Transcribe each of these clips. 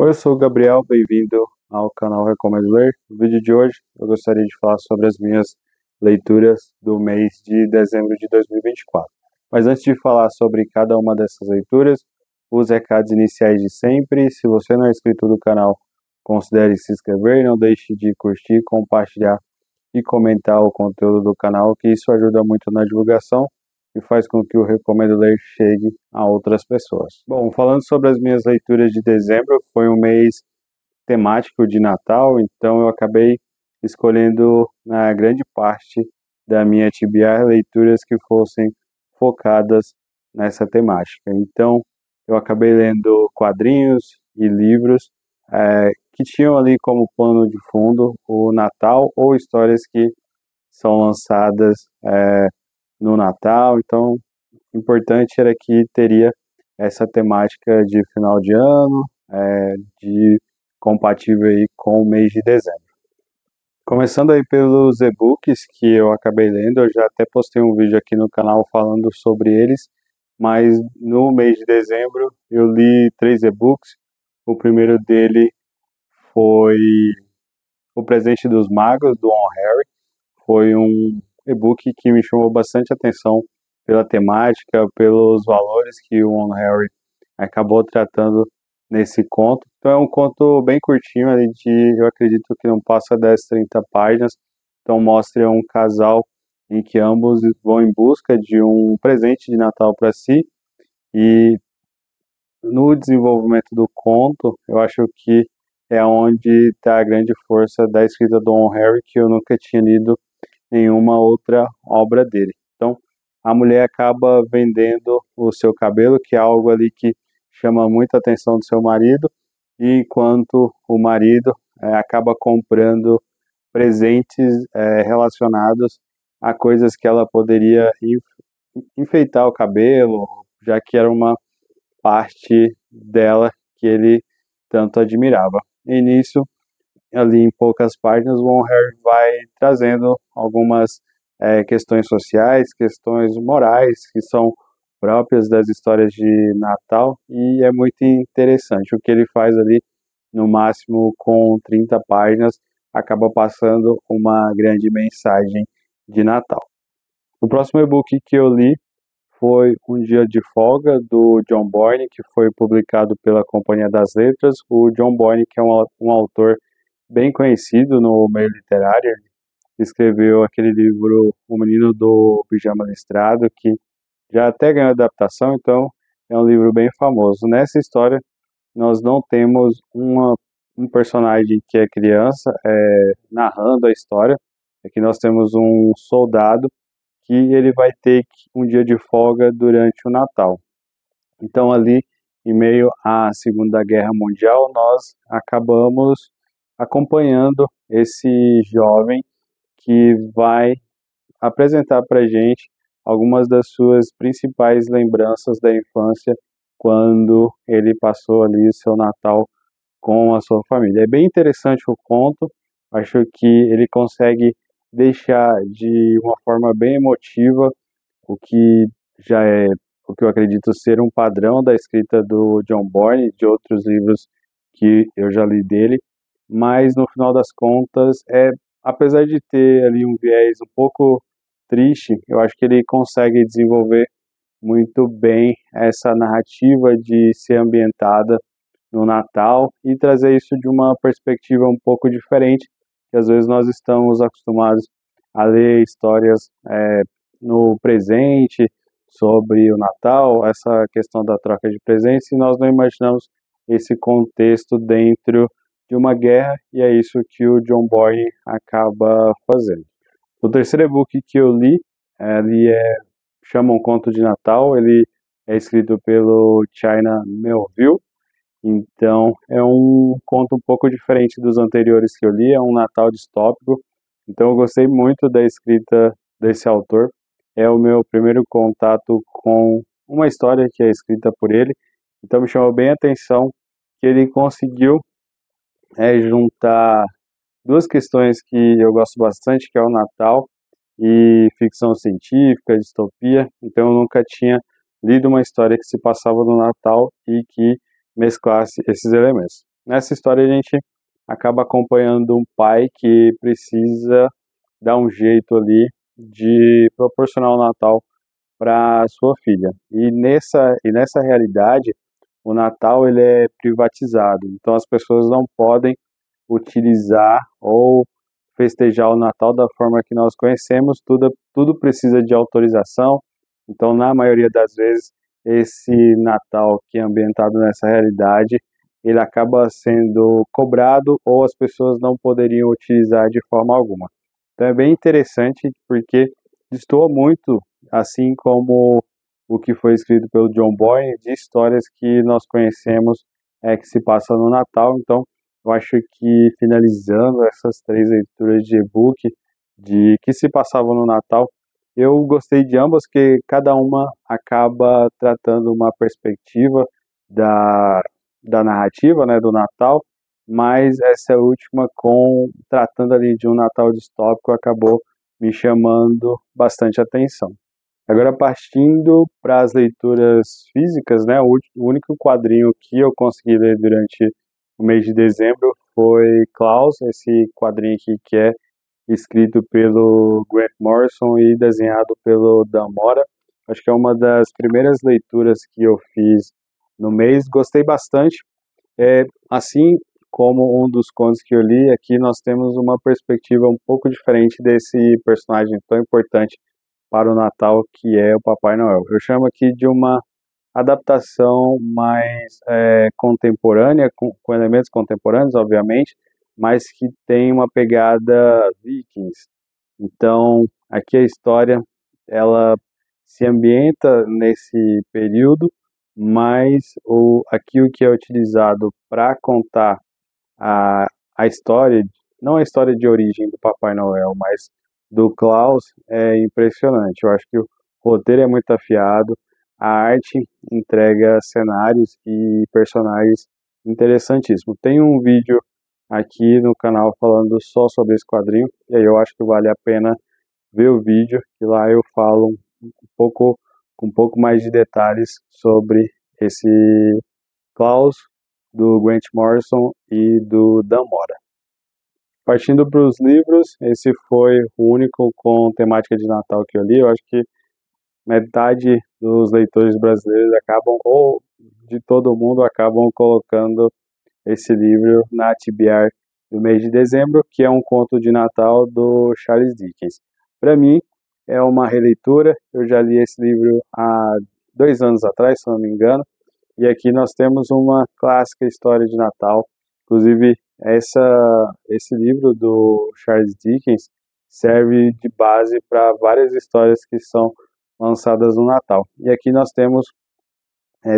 Oi, eu sou o Gabriel, bem-vindo ao canal Recomendo Ler. No vídeo de hoje eu gostaria de falar sobre as minhas leituras do mês de dezembro de 2024. Mas antes de falar sobre cada uma dessas leituras, os recados iniciais de sempre. Se você não é inscrito no canal, considere se inscrever, não deixe de curtir, compartilhar e comentar o conteúdo do canal, que isso ajuda muito na divulgação e faz com que o Recomendo Ler chegue a outras pessoas. Bom, falando sobre as minhas leituras de dezembro, foi um mês temático de Natal, então eu acabei escolhendo na grande parte da minha TBR leituras que fossem focadas nessa temática. Então eu acabei lendo quadrinhos e livros que tinham ali como pano de fundo o Natal ou histórias que são lançadas no Natal. Então, o importante era que teria essa temática de final de ano, de compatível aí com o mês de dezembro. Começando aí pelos e-books que eu acabei lendo, eu já até postei um vídeo aqui no canal falando sobre eles, mas no mês de dezembro eu li 3 e-books. O primeiro dele foi O Presente dos Magos, do On Harry. Foi um e-book que me chamou bastante atenção pela temática, pelos valores que o On Harry acabou tratando nesse conto. Então é um conto bem curtinho, ali eu acredito que não passa das 30 páginas. Então mostra um casal em que ambos vão em busca de um presente de Natal para si, e no desenvolvimento do conto, eu acho que é onde está a grande força da escrita do On Harry, que eu nunca tinha lido nenhuma outra obra dele. Então, a mulher acaba vendendo o seu cabelo, que é algo ali que chama muita atenção do seu marido, e enquanto o marido acaba comprando presentes relacionados a coisas que ela poderia enfeitar o cabelo, já que era uma parte dela que ele tanto admirava. E nisso, ali em poucas páginas, o Von Harry vai trazendo algumas questões sociais, questões morais que são próprias das histórias de Natal, e é muito interessante. O que ele faz ali, no máximo com 30 páginas, acaba passando uma grande mensagem de Natal. O próximo e-book que eu li foi Um Dia de Folga, do John Boyne, que foi publicado pela Companhia das Letras. O John Boyne, que é um autor bem conhecido no meio literário, escreveu aquele livro O Menino do Pijama Listrado, que já até ganhou adaptação, então é um livro bem famoso. Nessa história, nós não temos um personagem que é criança narrando a história, é que nós temos um soldado que ele vai ter um dia de folga durante o Natal. Então ali, em meio à Segunda Guerra Mundial, nós acabamos acompanhando esse jovem que vai apresentar para a gente algumas das suas principais lembranças da infância, quando ele passou ali o seu Natal com a sua família. É bem interessante o conto, acho que ele consegue deixar de uma forma bem emotiva o que já é o que eu acredito ser um padrão da escrita do John Boyne, de outros livros que eu já li dele, mas no final das contas, apesar de ter ali um viés um pouco triste, eu acho que ele consegue desenvolver muito bem essa narrativa de ser ambientada no Natal e trazer isso de uma perspectiva um pouco diferente, que às vezes nós estamos acostumados a ler histórias no presente sobre o Natal, essa questão da troca de presentes, e nós não imaginamos esse contexto dentro de uma guerra, e é isso que o John Boyne acaba fazendo. O terceiro e-book que eu li, ele chama Um Conto de Natal, ele é escrito pelo China Melville. Então é um conto um pouco diferente dos anteriores que eu li, é um Natal distópico, então eu gostei muito da escrita desse autor. É o meu primeiro contato com uma história que é escrita por ele, então me chamou bem a atenção que ele conseguiu juntar duas questões que eu gosto bastante, que é o Natal e ficção científica, distopia. Então eu nunca tinha lido uma história que se passava no Natal e que mesclasse esses elementos. nessa história a gente acaba acompanhando um pai que precisa dar um jeito ali de proporcionar o Natal para sua filha. E nessa realidade, o Natal ele é privatizado, então as pessoas não podem utilizar ou festejar o Natal da forma que nós conhecemos, tudo precisa de autorização. Então, na maioria das vezes, esse Natal que é ambientado nessa realidade, ele acaba sendo cobrado ou as pessoas não poderiam utilizar de forma alguma. Então é bem interessante porque destoa muito, assim como o que foi escrito pelo John Boyne, de histórias que nós conhecemos que se passa no Natal. Então, eu acho que finalizando essas três leituras de e-book de que se passavam no Natal, eu gostei de ambas, que cada uma acaba tratando uma perspectiva da, da narrativa, né, do Natal, mas essa última tratando ali de um Natal distópico acabou me chamando bastante atenção. Agora partindo para as leituras físicas, né, o único quadrinho que eu consegui ler durante o mês de dezembro foi Klaus, esse quadrinho aqui que é escrito pelo Grant Morrison e desenhado pelo Dan Mora. Acho que é uma das primeiras leituras que eu fiz no mês, gostei bastante. Assim como um dos contos que eu li, aqui nós temos uma perspectiva um pouco diferente desse personagem tão importante para o Natal, que é o Papai Noel. Eu chamo aqui de uma adaptação mais contemporânea, com elementos contemporâneos, obviamente, mas que tem uma pegada Vikings. Então, aqui a história, ela se ambienta nesse período, mas aqui o que é utilizado para contar a, a história, não a história de origem do Papai Noel, mas do Klaus, é impressionante. Eu acho que o roteiro é muito afiado, a arte entrega cenários e personagens interessantíssimos. Tem um vídeo aqui no canal falando só sobre esse quadrinho, e aí eu acho que vale a pena ver o vídeo, que lá eu falo pouco, com um pouco mais de detalhes sobre esse Klaus, do Grant Morrison e do Dan Mora. Partindo para os livros, esse foi o único com temática de Natal que eu li. Eu acho que metade dos leitores brasileiros acabam, ou de todo mundo, acabam colocando esse livro na TBR do mês de dezembro, que é um conto de Natal do Charles Dickens. Para mim, é uma releitura. Eu já li esse livro há 2 anos atrás, se não me engano, e aqui nós temos uma clássica história de Natal. Inclusive, esse livro do Charles Dickens serve de base para várias histórias que são lançadas no Natal. E aqui nós temos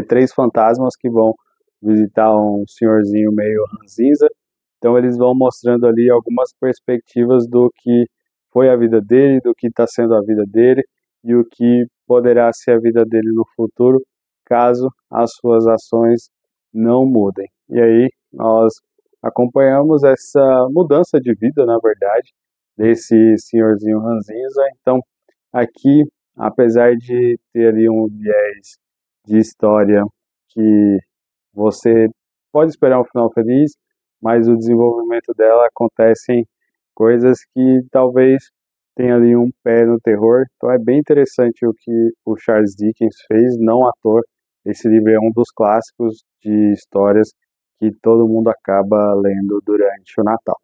três fantasmas que vão visitar um senhorzinho meio ranzinza. Então eles vão mostrando ali algumas perspectivas do que foi a vida dele, do que está sendo a vida dele e o que poderá ser a vida dele no futuro, caso as suas ações não mudem. E aí nós acompanhamos essa mudança de vida, na verdade, desse senhorzinho ranzinza. Então aqui, apesar de ter ali um viés de história que você pode esperar um final feliz, mas o desenvolvimento dela acontece em coisas que talvez tenha ali um pé no terror. Então é bem interessante o que o Charles Dickens fez, não à toa. Esse livro é um dos clássicos de histórias que todo mundo acaba lendo durante o Natal.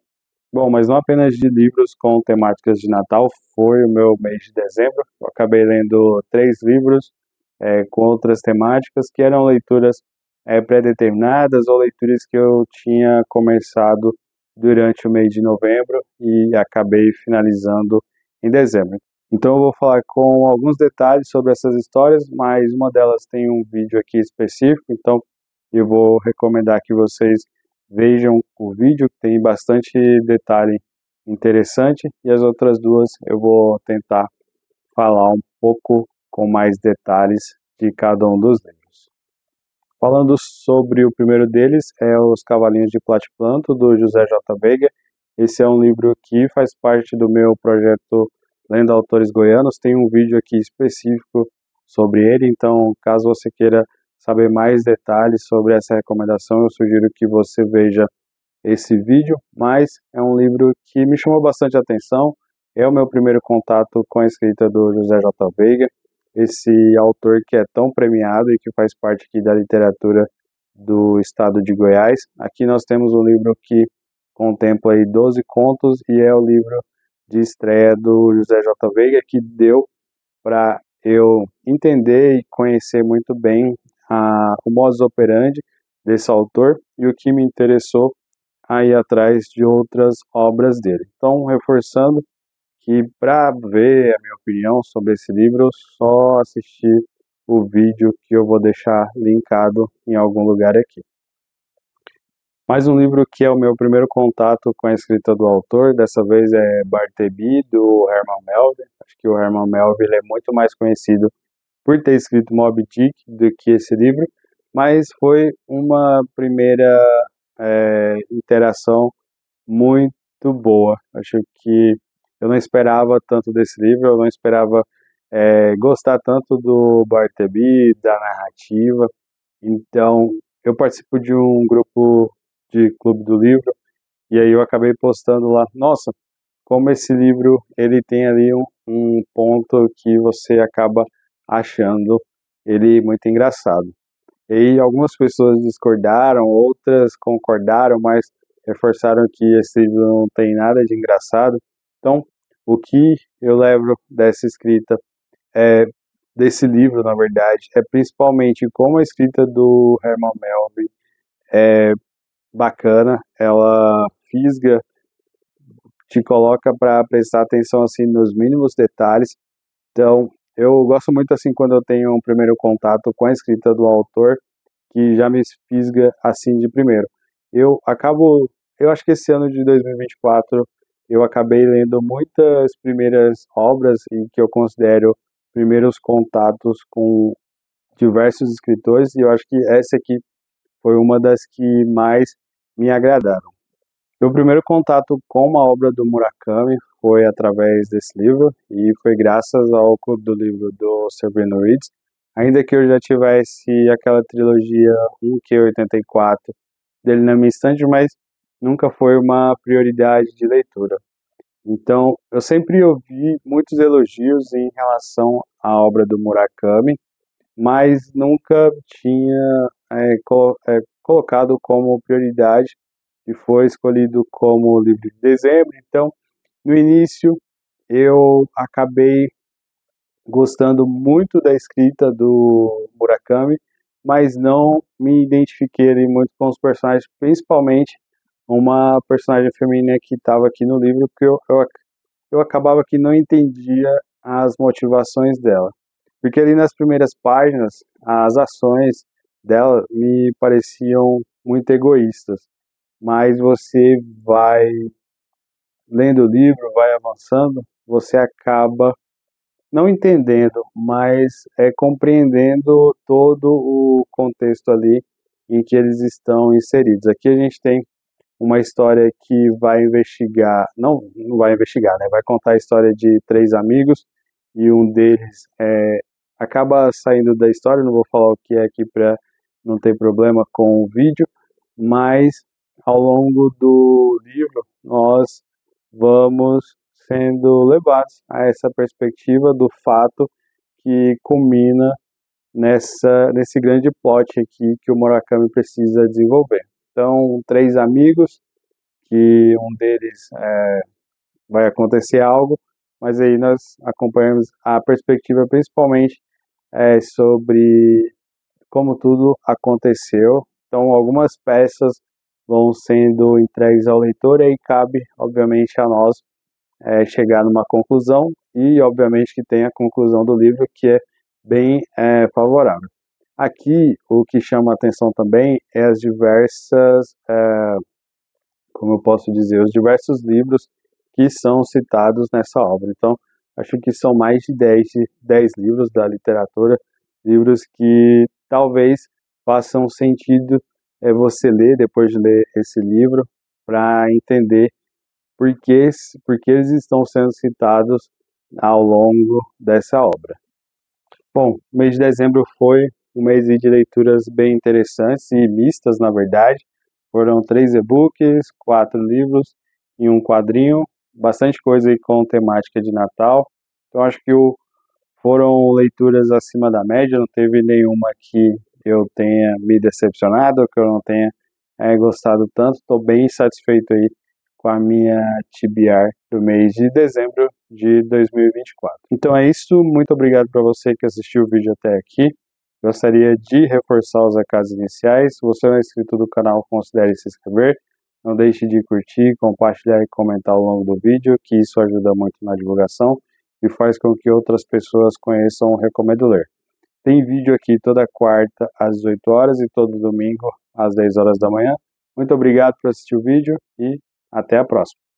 Bom, mas não apenas de livros com temáticas de Natal foi o meu mês de dezembro. Eu acabei lendo 3 livros com outras temáticas, que eram leituras pré-determinadas ou leituras que eu tinha começado durante o mês de novembro e acabei finalizando em dezembro. Então eu vou falar com alguns detalhes sobre essas histórias, mas uma delas tem um vídeo aqui específico, então eu vou recomendar que vocês vejam o vídeo, que tem bastante detalhe interessante, e as outras duas eu vou tentar falar um pouco com mais detalhes de cada um dos livros. Falando sobre o primeiro deles, é Os Cavalinhos de Platiplanto, do José J. Veiga. Esse é um livro que faz parte do meu projeto Lendo Autores Goianos. Tem um vídeo aqui específico sobre ele, então caso você queira saber mais detalhes sobre essa recomendação, eu sugiro que você veja esse vídeo, mas é um livro que me chamou bastante atenção. É o meu primeiro contato com a escrita do José J. Veiga, esse autor que é tão premiado e que faz parte aqui da literatura do estado de Goiás. Aqui nós temos um livro que contempla aí 12 contos e é o livro de estreia do José J. Veiga, que deu para eu entender e conhecer muito bem o modus operandi desse autor e o que me interessou aí atrás de outras obras dele. Então, reforçando que para ver a minha opinião sobre esse livro, só assistir o vídeo que eu vou deixar linkado em algum lugar aqui. Mais um livro que é o meu primeiro contato com a escrita do autor, dessa vez é Bartleby, do Herman Melville. Acho que o Herman Melville é muito mais conhecido por ter escrito Moby Dick do que esse livro, mas foi uma primeira interação muito boa. Acho que eu não esperava tanto desse livro, eu não esperava gostar tanto do Bartleby, da narrativa. Então, eu participo de um grupo de Clube do Livro, e aí eu acabei postando lá, nossa, como esse livro, ele tem ali um ponto que você acaba achando ele muito engraçado. E algumas pessoas discordaram, outras concordaram, mas reforçaram que esse livro não tem nada de engraçado. Então, o que eu levo dessa escrita, desse livro, na verdade, é principalmente como a escrita do Herman Melville é bacana, ela fisga, te coloca para prestar atenção assim nos mínimos detalhes. Então, eu gosto muito assim quando eu tenho um primeiro contato com a escrita do autor, que já me fisga assim de primeiro. Eu acho que esse ano de 2024 eu acabei lendo muitas primeiras obras e que eu considero primeiros contatos com diversos escritores, e eu acho que essa aqui foi uma das que mais me agradaram. Meu primeiro contato com uma obra do Murakami foi através desse livro e foi graças ao Clube do Livro do Severino Reeds. Ainda que eu já tivesse aquela trilogia 1Q84 dele na minha estante, mas nunca foi uma prioridade de leitura. Então, eu sempre ouvi muitos elogios em relação à obra do Murakami, mas nunca tinha colocado como prioridade e foi escolhido como livro de dezembro. Então, no início, eu acabei gostando muito da escrita do Murakami, mas não me identifiquei ali muito com os personagens, principalmente uma personagem feminina que estava aqui no livro, porque eu acabava que não entendia as motivações dela. Porque ali nas primeiras páginas, as ações dela me pareciam muito egoístas. Mas você vai lendo o livro, vai avançando, você acaba não entendendo, mas compreendendo todo o contexto ali em que eles estão inseridos. Aqui a gente tem uma história que vai investigar, não vai investigar, né? Vai contar a história de três amigos e um deles acaba saindo da história, não vou falar o que é aqui para não ter problema com o vídeo, mas ao longo do livro nós vamos sendo levados a essa perspectiva do fato que culmina nesse grande plot aqui que o Murakami precisa desenvolver. Então, três amigos, que um deles vai acontecer algo, mas aí nós acompanhamos a perspectiva principalmente sobre como tudo aconteceu. Então, algumas peças vão sendo entregues ao leitor e aí cabe, obviamente, a nós chegar numa conclusão e, obviamente, que tem a conclusão do livro que é bem favorável. Aqui, o que chama a atenção também é as diversas, como eu posso dizer, os diversos livros que são citados nessa obra. Então, acho que são mais de 10 livros da literatura, livros que talvez façam sentido você ler depois de ler esse livro, para entender por que eles estão sendo citados ao longo dessa obra. Bom, o mês de dezembro foi um mês de leituras bem interessantes e mistas, na verdade. Foram 3 e-books, 4 livros e um quadrinho, bastante coisa aí com temática de Natal. Então acho que foram leituras acima da média, não teve nenhuma que eu tenha me decepcionado, ou que eu não tenha gostado tanto. Estou bem satisfeito aí com a minha TBR do mês de dezembro de 2024. Então é isso, muito obrigado para você que assistiu o vídeo até aqui. Gostaria de reforçar os recados iniciais. Se você não é inscrito do canal, considere se inscrever. Não deixe de curtir, compartilhar e comentar ao longo do vídeo, que isso ajuda muito na divulgação e faz com que outras pessoas conheçam o Recomendo Ler. Tem vídeo aqui toda quarta às 18 horas e todo domingo às 10 horas da manhã. Muito obrigado por assistir o vídeo e até a próxima.